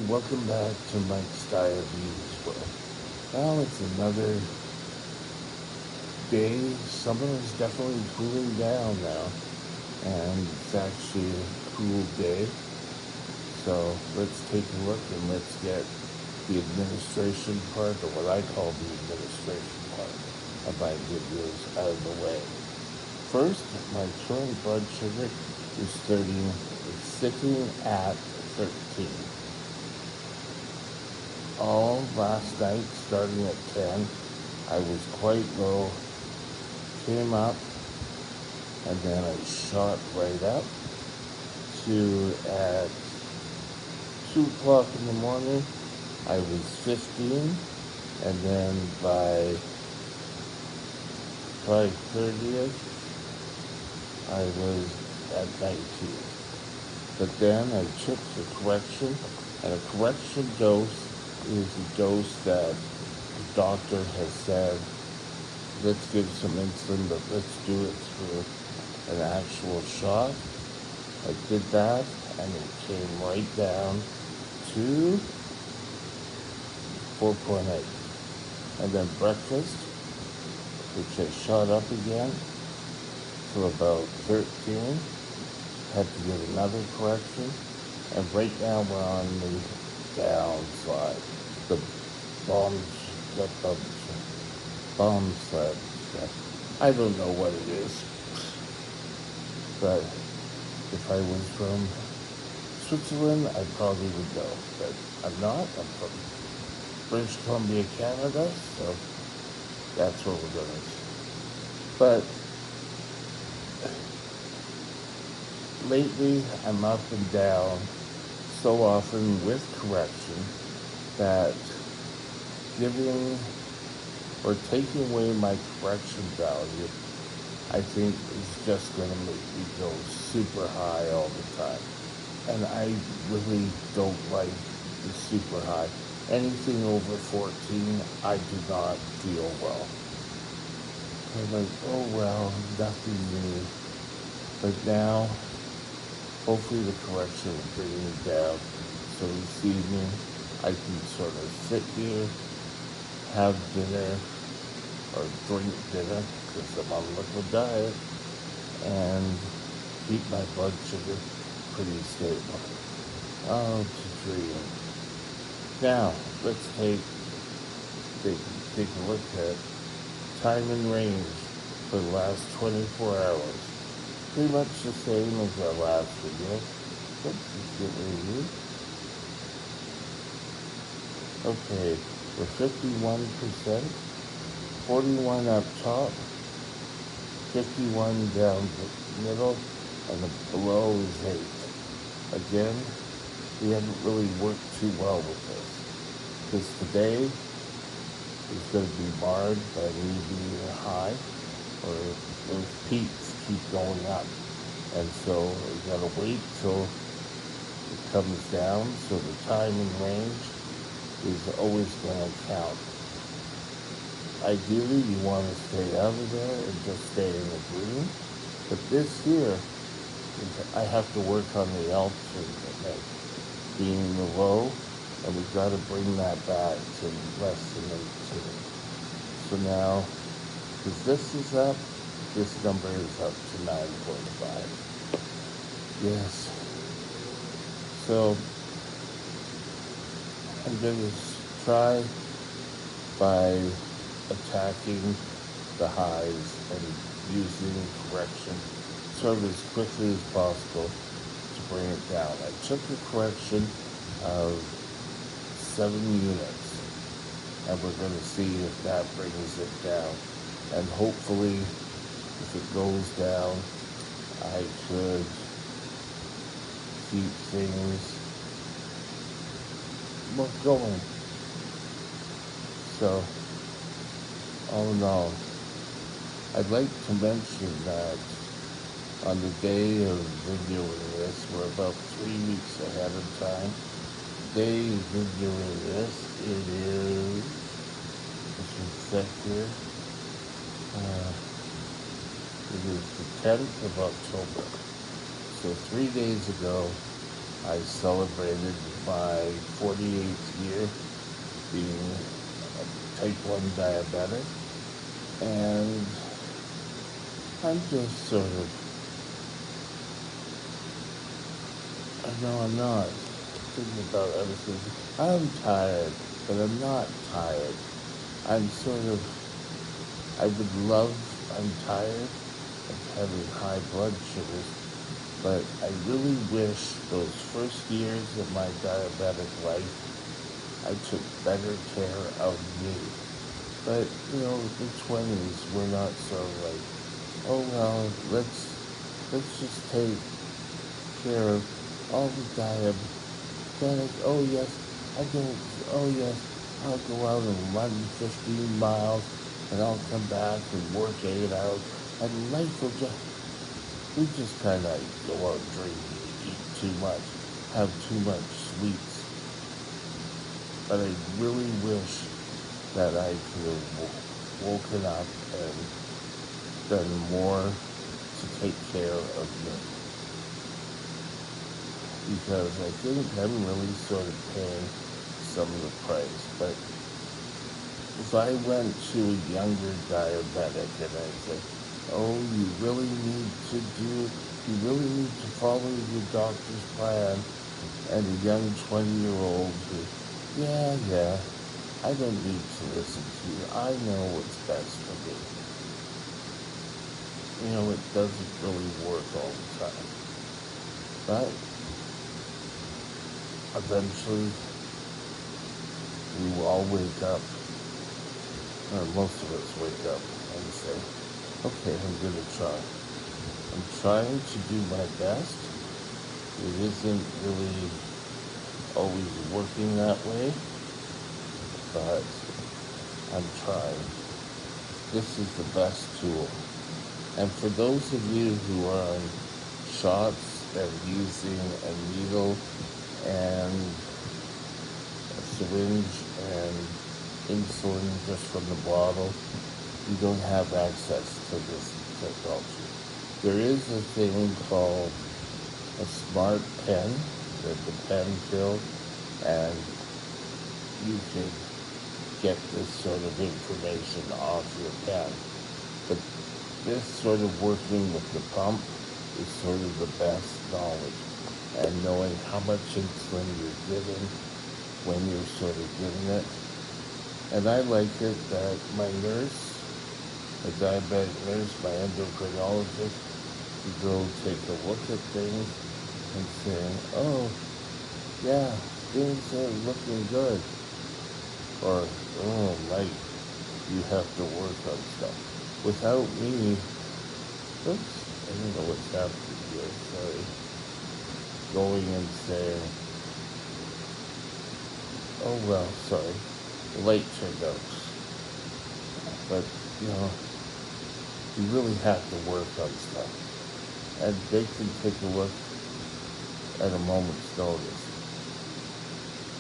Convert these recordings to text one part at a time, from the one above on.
welcome back to Mike's Diabetes World. Well, it's another day. Summer is definitely cooling down now, and it's actually a cool day. So let's take a look and let's get the administration part, or what I call the administration part of my videos, out of the way. First, my current blood sugar is sitting at 13. All last night, starting at 10, I was quite low, came up, and then I shot right up to at 2 o'clock in the morning, I was 15, and then by 5:30, I was at 19. But then I took the correction, and a correction dose is a dose that the doctor has said, let's give some insulin, but let's do it through an actual shot. I did that, and it came right down to 4.8. And then breakfast, which I shot up again to about 13, had to get another correction, and right now we're on the downside. The bomb sled. I don't know what it is, but if I was from Switzerland, I probably would know, but I'm not. I'm from British Columbia, Canada, so that's what we're going to do. But lately, I'm up and down so often with correction that giving or taking away my correction value, I think is just going to make me go super high all the time. And I really don't like the super high. Anything over 14, I do not feel well. I'm like, oh well, nothing new. But now, hopefully the correction will bring me down. So this evening, I can sort of sit here, have dinner, or drink dinner, because I'm on a liquid diet, and keep my blood sugar pretty stable. Oh, it's a dream. Now, let's take a look at time and range for the last 24 hours. Pretty much the same as our last video. Let's just get rid of you. Okay, we're 51%, 41 up top, 51 down the middle, and the below is 8. Again, we haven't really worked too well with this, because today is going to be marred by me being high, or those peaks keep going up. And so we gotta wait till it comes down, so the time and range is always gonna count. Ideally, you want to stay out of there and just stay in the green. But this here, I have to work on the altitude, being in the low, and we've got to bring that back to less than 18. So now, because this is up, this number is up to 9.5. Yes. So I'm going to try by attacking the highs and using correction sort of as quickly as possible to bring it down. I took a correction of 7 units, and we're going to see if that brings it down. And hopefully, if it goes down, I could keep things going. So, all in all, I'd like to mention that on the day of videoing this, we're about 3 weeks ahead of time. The day of videoing this, it is, let's just check here, it is the 10th of October. So 3 days ago, I celebrated my 48th year being a type 1 diabetic, and I'm just sort of, I know I'm not thinking about other things. I'm tired, but I'm not tired. I'm sort of, I would love, I'm tired of having high blood sugars, but I really wish those first years of my diabetic life, I took better care of me. But, the 20s, we're not so like, oh well, let's just take care of all the diabetic. Oh yes, I don't. Oh yes, I'll go out and run 15 miles, and I'll come back and work 8 hours, and life will just. We just kind of go out drinking, eat too much, have too much sweets. But I really wish that I could have woken up and done more to take care of me. Because I think I'm really sort of paying some of the price. But if I went to a younger diabetic and I said, oh, you really need to follow your doctor's plan, and a young 20-year-old who, yeah, I don't need to listen to you. I know what's best for me. It doesn't really work all the time. But eventually, we will all wake up, or most of us wake up and say, okay, I'm going to try. I'm trying to do my best. It isn't really always working that way, but I'm trying. This is the best tool. And for those of you who are on shots and using a needle and a syringe and insulin just from the bottle, you don't have access to this technology. There is a thing called a smart pen that the pen fills, and you can get this sort of information off your pen. But this sort of working with the pump is sort of the best knowledge, and knowing how much insulin you're giving when you're sort of giving it. And I like it that my nurse, a diabetic nurse, my endocrinologist, to go take a look at things and saying, oh, yeah, things are looking good. Or, oh, Mike, you have to work on stuff. Without me, oops, I don't know what's happening here, sorry. Going and saying, oh, well, sorry, the light turned out. But, you really have to work on stuff. And they can take a look at a moment's notice.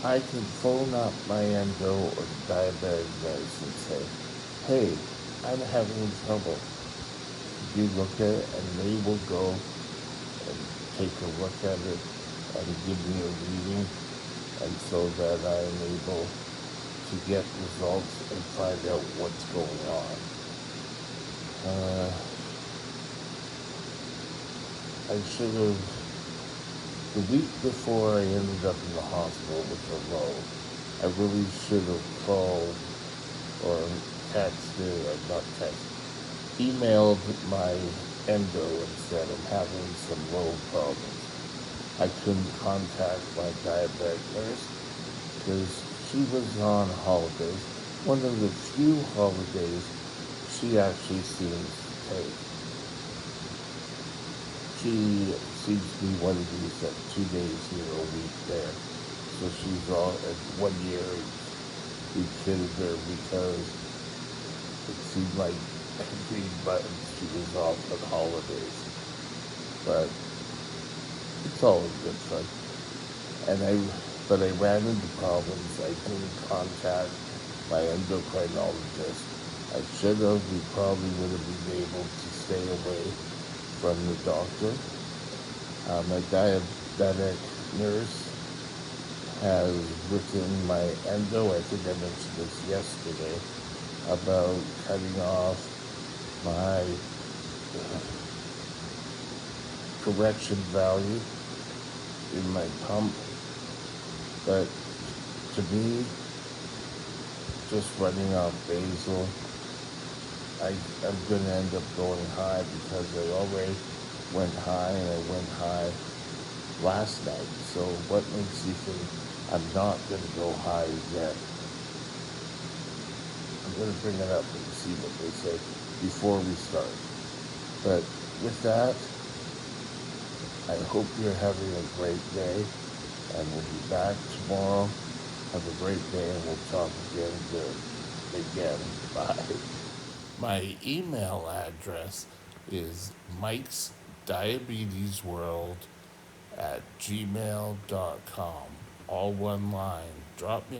I can phone up my endo or diabetic nurse and say, hey, I'm having trouble. You look at it, and they will go and take a look at it and give me a reading, and so that I am able to get results and find out what's going on. I should have, the week before I ended up in the hospital with a low, I really should have called or texted, or not texted, emailed my endo and said I'm having some low problems. I couldn't contact my diabetic nurse because she was on holidays. One of the few holidays she actually seems to take. She seems to be one of these 2 days here, a week there. So she's all at 1 year. We kidded her because it seemed like every month she was off on holidays. But it's all in good fun. But I ran into problems. I didn't contact my endocrinologist. I should have. We probably would have been able to stay away from the doctor. My diabetic nurse has written my endo. I think I mentioned this yesterday about cutting off my correction value in my pump. But to me, just running off basal, I'm going to end up going high because I already went high and I went high last night. So what makes you think I'm not going to go high again? I'm going to bring it up and see what they say before we start. But with that, I hope you're having a great day, and we'll be back tomorrow. Have a great day, and we'll talk again good. Again, bye. My email address is Mike's Diabetes World at gmail.com. All one line. Drop me